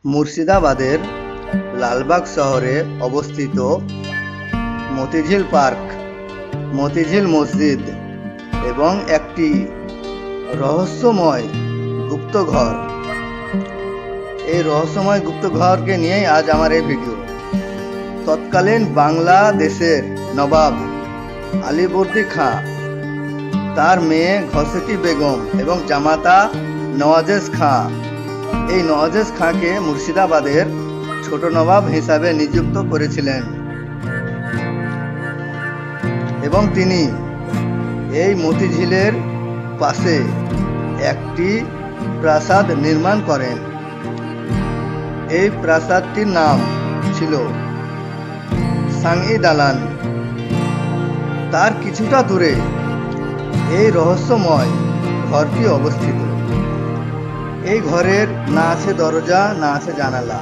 মুর্শিদাবাদের লালবাগ শহরে অবস্থিত মতিঝিল পার্ক, মতিঝিল মসজিদ এবং একটি রহস্যময় গুপ্তঘর। এই রহস্যময় গুপ্তঘরকে নিয়েই আজ আমার এই ভিডিও। তৎকালীন বাংলাদেশের নবাব আলীবর্দী খাঁ, তার মেয়ে ঘসেটি বেগম এবং জামাতা নওয়াজেশ খাঁ, এই নওয়াজেশ খাঁকে মুর্শিদাবাদের ছোট নবাব হিসাবে নিযুক্ত করেছিলেন এবং তিনি এই মতিঝিলের পাশে একটি প্রাসাদ নির্মাণ করেন। এই প্রাসাদটির নাম ছিল সাংই দালান। তার কিছুটা দূরে এই রহস্যময় ঘরটি অবস্থিত। এই ঘরের না আছে দরজা, না আছে জানালা,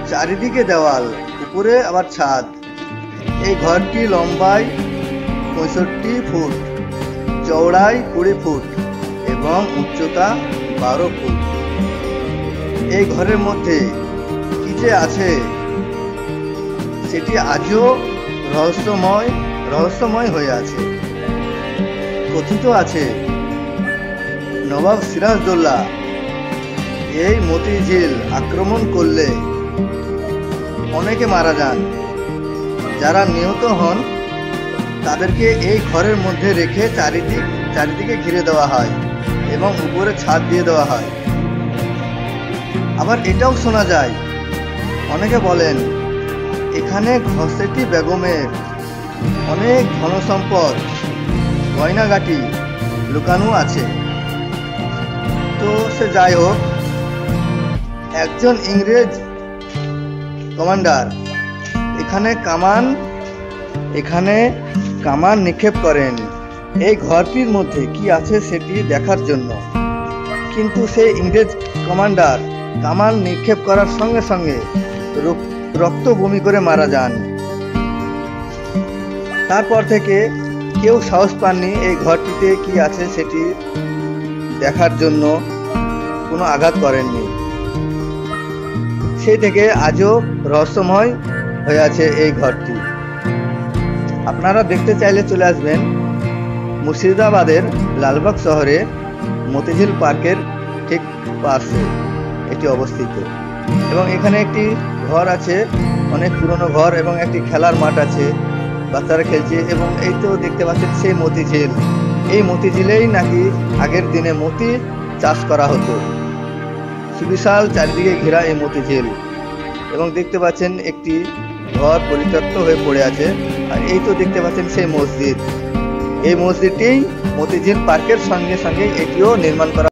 চারিদিকে দেওয়াল, উপরে আবার ছাদ। এই ঘরটি লম্বায় 65 ফুট, চওড়ায় 20 ফুট এবং উচ্চতা 12 ফুট। এই ঘরের মধ্যে কি যে আছে সেটি আজও রহস্যময় হয়ে আছে। কথিত আছে নবাব সিরাজদৌল্লা এই মতিঝিল আক্রমণ করলে অনেকে মারা যান। যারা নিহত হন তাদেরকে এই ঘরের মধ্যে রেখে চারিদিকে ঘিরে দেওয়া হয় এবং উপরে ছাদ দিয়ে দেওয়া হয়। আবার এটাও শোনা যায়, অনেকে বলেন এখানে ঘসেটি বেগমের অনেক ধনসম্পদ, গয়নাগাটি লুকানো আছে। তো সে যাই হোক, একজন ইংরেজ কমান্ডার এখানে কামান নিক্ষেপ করেন এই ঘরটির মধ্যে কি আছে সেটি দেখার জন্য। কিন্তু সেই ইংরেজ কমান্ডার কামান নিক্ষেপ করার সঙ্গে সঙ্গে রক্ত বমি করে মারা যান। তারপর থেকে কেউ সাহস পাননি এই ঘরটিতে কি আছে সেটি দেখার জন্য, কোনো আঘাত করেননি। সেই থেকে আজও রহস্যময় হয়ে আছে এই ঘরটি। আপনারা দেখতে চাইলে চলে আসবেন মুর্শিদাবাদের লালবাগ শহরে মতিঝিল পার্কের ঠিক পাশে এটি অবস্থিত। এবং এখানে একটি ঘর আছে, অনেক পুরনো ঘর, এবং একটি খেলার মাঠ আছে, বাচ্চারা খেলছে। এবং এই তো দেখতে পাচ্ছেন সেই মতিঝিল। এই মতিঝিলেই নাকি আগের দিনে মতি চাষ করা হতো। সুবিশাল চারিদিকে ঘেরা এই মতিঝিল। এবং দেখতে পাচ্ছেন একটি ঘর পরিত্যক্ত হয়ে পড়ে আছে। আর এই তো দেখতে পাচ্ছেন সেই মসজিদ। এই মসজিদটি মতিঝিল পার্কের সঙ্গে সঙ্গে এটিও নির্মাণ করা